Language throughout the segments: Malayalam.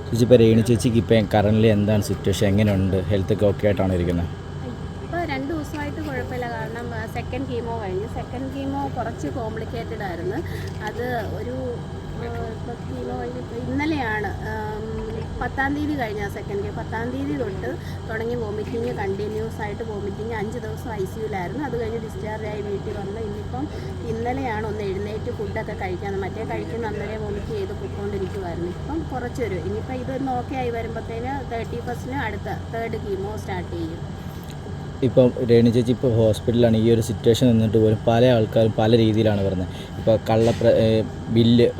ചേച്ചി ഇപ്പോൾ രേണു ചേച്ചിക്ക് ഇപ്പം കറൻ്റ് എന്താണ് സിറ്റുവേഷൻ, എങ്ങനെയുണ്ട്, ഹെൽത്തൊക്കെ ഓക്കെ ആയിട്ടാണ് ഇരിക്കുന്നത്? ഇപ്പോൾ 2 ദിവസമായിട്ട് കുഴപ്പമില്ല. കാരണം സെക്കൻഡ് കീമോ കഴിഞ്ഞു. സെക്കൻഡ് കീമോ കുറച്ച് കോംപ്ലിക്കേറ്റഡ് ആയിരുന്നു. അത് ഒരു ഇപ്പോൾ കീമോ കഴിഞ്ഞിപ്പോൾ ഇന്നലെയാണ് 10-ാം തീയതി കഴിഞ്ഞ സെക്കൻഡ് കീമോ. 10-ാം തീയതി തൊട്ട് തുടങ്ങി വോമിറ്റിങ്, കണ്ടിന്യൂസ് ആയിട്ട് വോമിറ്റിങ്. 5 ദിവസം ICUലായിരുന്നു. അത് കഴിഞ്ഞ് ഡിസ്ചാർജായി വീട്ടിൽ വന്ന് ഇന്നലെയാണ് ഒന്ന് എഴുന്നേറ്റ് ഫുഡൊക്കെ കഴിക്കാൻ. മറ്റേ കഴിക്കുന്ന അന്നേരം വോമിറ്റ് ചെയ്ത് പൊയ്ക്കൊണ്ടിരിക്കുമായിരുന്നു. ഇപ്പം കുറച്ചൊരു ഇനിയിപ്പോൾ ഇതൊന്ന് ഓക്കെ ആയി വരുമ്പോഴത്തേന് 31st അടുത്ത 3rd കീമോ സ്റ്റാർട്ട് ചെയ്യും. ഇപ്പം രേണു ചേച്ചി ഇപ്പോൾ ഹോസ്പിറ്റലിലാണ്. ഈ ഒരു സിറ്റുവേഷൻ നിന്നിട്ട് പോലും പല ആൾക്കാരും പല രീതിയിലാണ് പറയുന്നത്. ഇപ്പോൾ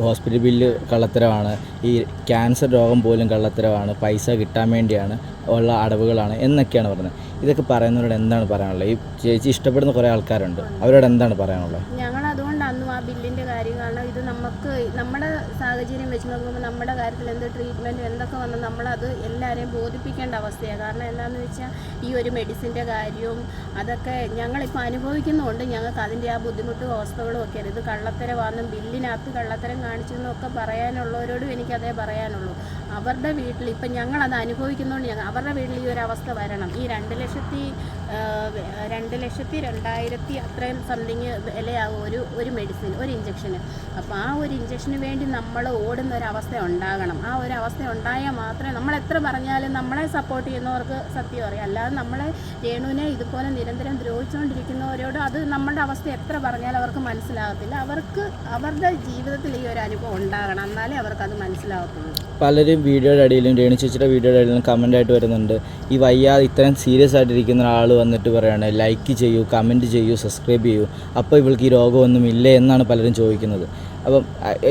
ഹോസ്പിറ്റൽ ബില്ല് കള്ളത്തരമാണ്, ഈ ക്യാൻസർ രോഗം പോലും കള്ളത്തരമാണ്, പൈസ കിട്ടാൻ വേണ്ടിയാണ് ഉള്ള അടവുകളാണ് എന്നൊക്കെയാണ് പറയുന്നത്. ഇതൊക്കെ പറയുന്നവരോട് എന്താണ് പറയാനുള്ളത്? ഈ ചേച്ചി ഇഷ്ടപ്പെടുന്ന കുറേ ആൾക്കാരുണ്ട്, അവരോട് എന്താണ് പറയാനുള്ളത്? ഞങ്ങൾ അതുകൊണ്ട് അന്നും ആ ബില്ലിൻ്റെ കാര്യം, കാരണം ഇത് നമുക്ക് നമ്മുടെ സാഹചര്യം വെച്ച് നോക്കുമ്പോൾ നമ്മുടെ കാര്യത്തിൽ എന്ത് ട്രീറ്റ്മെൻറ്റ് എന്തൊക്കെ വന്ന് നമ്മളത് എല്ലാവരെയും ബോധിപ്പിക്കേണ്ട അവസ്ഥയാണ്. കാരണം എന്താണെന്ന് വെച്ചാൽ ഈ ഒരു മെഡിസിൻ്റെ കാര്യവും അതൊക്കെ ഞങ്ങളിപ്പോൾ അനുഭവിക്കുന്നതുകൊണ്ട് ഞങ്ങൾക്ക് അതിൻ്റെ ആ ബുദ്ധിമുട്ടും അവസ്ഥകളും ഒക്കെ ഇത് കള്ളത്തരമാണെന്നും ബില്ലിനകത്ത് കള്ളത്തരം കാണിച്ചെന്നൊക്കെ പറയാനുള്ളവരോടും എനിക്കതേ പറയാനുള്ളൂ. അവരുടെ വീട്ടിൽ ഇപ്പം ഞങ്ങളത് അനുഭവിക്കുന്നതുകൊണ്ട് അവരുടെ വീട്ടിൽ ഈ ഒരു അവസ്ഥ വരണം. ഈ 2,02,000 അത്രയും സംതിങ് വിലയാകും ഒരു മെഡിസിൻ, ഒരു ഇഞ്ചക്ഷന്. അപ്പോൾ ആ ഒരു ഇഞ്ചക്ഷന് വേണ്ടി നമ്മൾ ഓടുന്ന ഒരവസ്ഥ ഉണ്ടാകണം. ആ ഒരു അവസ്ഥ ഉണ്ടായാൽ മാത്രമേ നമ്മളെത്ര പറഞ്ഞാലും നമ്മളെ സപ്പോർട്ട് ചെയ്യുന്നവർക്ക് സത്യം അറിയാം. അല്ലാതെ നമ്മളെ രേണുവിനെ ഇതുപോലെ നിരന്തരം ദ്രോഹിച്ചുകൊണ്ടിരിക്കുന്നവരോട് അത് നമ്മുടെ അവസ്ഥ എത്ര പറഞ്ഞാലും അവർക്ക് മനസ്സിലാകത്തില്ല. അവർക്ക് അവരുടെ ജീവിതത്തിൽ ഈ ഒരു അനുഭവം ഉണ്ടാകണം, എന്നാലേ അവർക്കത് മനസ്സിലാകത്തുള്ളൂ. പലരും വീഡിയോയുടെ അടിയിലും രേണു ചേച്ചിയുടെ വീഡിയോയുടെ അടിയിലും കമൻ്റായിട്ട് വരുന്നുണ്ട്, ഈ വയ്യാതെ ഇത്രയും സീരിയസ് ആയിട്ടിരിക്കുന്ന ആൾ വന്നിട്ട് പറയുകയാണ് ലൈക്ക് ചെയ്യൂ, കമൻറ്റ് ചെയ്യൂ, സബ്സ്ക്രൈബ് ചെയ്യൂ, അപ്പോൾ ഇവൾക്ക് ഈ രോഗമൊന്നും ഇല്ലേ എന്നാണ് പലരും ചോദിക്കുന്നത്. അപ്പം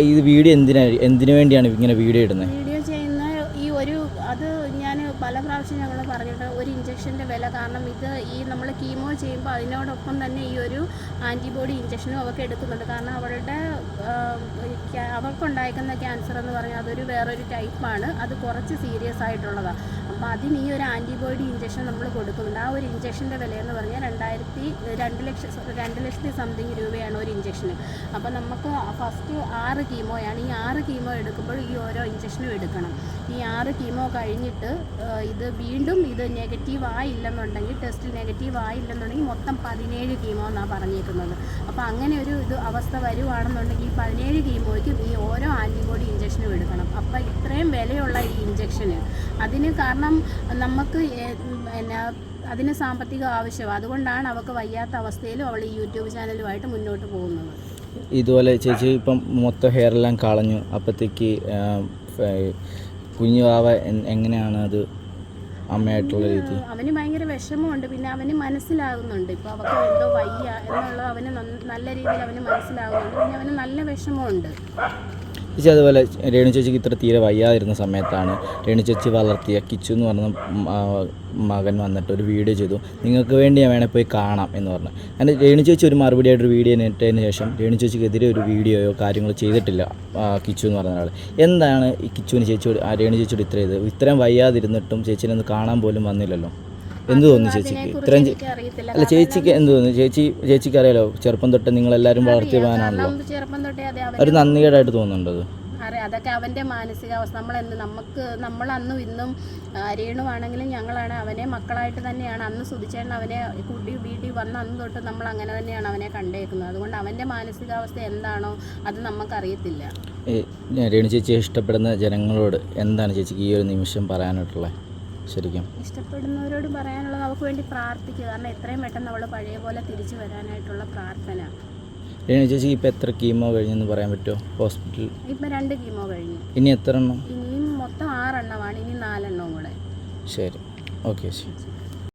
ഈ വീഡിയോ എന്തിനു വേണ്ടിയാണ് ഇങ്ങനെ വീഡിയോ ഇടുന്നത്? വീഡിയോ ചെയ്യുന്ന അത് ഞാൻ പല പ്രാവശ്യം ഞങ്ങൾ പറഞ്ഞിട്ട്, ഒരു ഇഞ്ചക്ഷൻ്റെ വില, കാരണം നമ്മൾ കീമോ ചെയ്യുമ്പോൾ അതിനോടൊപ്പം തന്നെ ഈ ഒരു ആൻറ്റിബോഡി ഇഞ്ചക്ഷനും അവർക്ക് എടുക്കുന്നുണ്ട്. കാരണം അവർക്കുണ്ടായിരിക്കുന്ന ക്യാൻസർ എന്ന് പറഞ്ഞാൽ അതൊരു വേറൊരു ടൈപ്പാണ്, അത് കുറച്ച് സീരിയസ് ആയിട്ടുള്ളതാണ്. അപ്പോൾ അതിന് ഈ ഒരു ആൻറ്റിബോഡി ഇഞ്ചക്ഷൻ നമ്മൾ കൊടുക്കുന്നുണ്ട്. ആ ഒരു ഇഞ്ചക്ഷൻ്റെ വിലയെന്ന് പറഞ്ഞാൽ 2 ലക്ഷത്തി സംതിങ് രൂപയാണ് ഒരു ഇഞ്ചക്ഷന്. അപ്പോൾ നമുക്ക് ഫസ്റ്റ് 6 കീമോയാണ്. ഈ 6 കീമോ എടുക്കുമ്പോൾ ഈ ഓരോ ഇഞ്ചക്ഷനും എടുക്കണം. ഈ 6 കീമോ കഴിഞ്ഞിട്ട് വീണ്ടും നെഗറ്റീവ് ആയില്ലെന്നുണ്ടെങ്കിൽ, ടെസ്റ്റിൽ നെഗറ്റീവ് ആയില്ലെന്നുണ്ടെങ്കിൽ മൊത്തം 17 കീമോ എന്നാണ് പറഞ്ഞേക്കുന്നത്. അപ്പോൾ അങ്ങനെ ഒരു അവസ്ഥ വരുവാണെന്നുണ്ടെങ്കിൽ ഈ 17 കീമോയ്ക്കും ഈ ഓരോ ആൻറ്റിബോഡി ഇഞ്ചക്ഷനും എടുക്കണം. അപ്പോൾ ഇത്രയും വിലയുള്ള ഈ ഇഞ്ചക്ഷന് അതിന് കാരണം നമുക്ക് അതിന് സാമ്പത്തിക ആവശ്യമാണ്. അതുകൊണ്ടാണ് അവൾക്ക് വയ്യാത്ത അവസ്ഥയിലും അവൾ ഈ യൂട്യൂബ് ചാനലുമായിട്ട് മുന്നോട്ട് പോകുന്നത്. ഇതുപോലെ ചേച്ചി ഇപ്പം മൊത്തം ഹെയറെല്ലാം കളഞ്ഞു, അപ്പോഴത്തേക്ക് കുഞ്ഞു വാവ എങ്ങനെയാണ് അത് അമ്മയായിട്ടുള്ള രീതി? അവന് ഭയങ്കര വിഷമമുണ്ട്, പിന്നെ അവന് മനസ്സിലാകുന്നുണ്ട്. ഇപ്പോൾ അവർക്ക് എന്തോ വയ്യ എന്നുള്ളത് അവന് നല്ല രീതിയിൽ അവന് മനസ്സിലാകുന്നുണ്ട്, പിന്നെ അവന് നല്ല വിഷമമുണ്ട്. ചേച്ചി അതുപോലെ രേണു ചേച്ചിക്ക് ഇത്ര തീരെ വയ്യാതിരുന്ന സമയത്താണ് രേണു ചേച്ചി വളർത്തിയ കിച്ചു എന്ന് പറഞ്ഞ മകൻ വന്നിട്ട് ഒരു വീഡിയോ ചെയ്തു, നിങ്ങൾക്ക് വേണ്ടി ഞാൻ വേണേൽ പോയി കാണാം എന്ന് പറഞ്ഞു. അങ്ങനെ രേണു ചേച്ചി ഒരു മറുപടിയായിട്ടൊരു വീഡിയോ ഇട്ടതിന് ശേഷം രേണു ചേച്ചിക്കെതിരെ ഒരു വീഡിയോയോ കാര്യങ്ങളോ ചെയ്തിട്ടില്ല കിച്ചു എന്ന് പറഞ്ഞ ആൾ. എന്താണ് ഈ കിച്ചുവിന് രേണു ചേച്ചിയോട് ഇത്രയും വയ്യാതിരുന്നിട്ടും ചേച്ചിനെ ഒന്ന് കാണാൻ പോലും വന്നില്ലല്ലോ? എന്ത് തോന്നുന്നു ചേച്ചിക്ക്? ഇത്രയും അല്ല, ചേച്ചിക്ക് എന്ത് തോന്നുന്നു? ചേച്ചിക്ക് അറിയാലോ, ചെറുപ്പം തൊട്ട് നിങ്ങളെല്ലാവരും വളർത്തിയ പോകാനാണല്ലോ, ഒരു നന്ദികേടായിട്ട് തോന്നുന്നുണ്ടത്? അതൊക്കെ അവൻ്റെ മാനസികാവസ്ഥ. നമ്മളന്നും ഇന്നും രേണുവാണെങ്കിലും ഞങ്ങളാണ് അവനെ മക്കളായിട്ട് തന്നെയാണ്. അന്ന് സുധിച്ചേട്ടൻ അവനെ വീട്ടിൽ വന്ന അന്ന് തൊട്ട് നമ്മൾ അങ്ങനെ തന്നെയാണ് അവനെ കണ്ടേക്കുന്നത്. അതുകൊണ്ട് അവൻ്റെ മാനസികാവസ്ഥ എന്താണോ അത് നമുക്കറിയത്തില്ല. രേണു ചേച്ചിയെ ഇഷ്ടപ്പെടുന്ന ജനങ്ങളോട് എന്താണ് ചേച്ചിക്ക് ഈ ഒരു നിമിഷം പറയാനായിട്ടുള്ളത്? ശരിക്കും ഇഷ്ടപ്പെടുന്നവരോട് പറയാനുള്ളത് അവൾക്ക് വേണ്ടി പ്രാർത്ഥിക്കുക. കാരണം എത്രയും പെട്ടെന്ന് അവൾ പഴയ പോലെ തിരിച്ചു വരാനായിട്ടുള്ള പ്രാർത്ഥന. രേണു ചേച്ചി ഇപ്പോൾ എത്ര കീമോ കഴിഞ്ഞെന്ന് പറയാൻ പറ്റുമോ ഹോസ്പിറ്റലിൽ? ഇപ്പം 2 കീമോ കഴിഞ്ഞു. ഇനി എത്ര എണ്ണം? ഇനിയും മൊത്തം 6 എണ്ണമാണ്. ഇനി 4 എണ്ണവും കൂടെ. ശരി, ഓക്കെ, ശരി.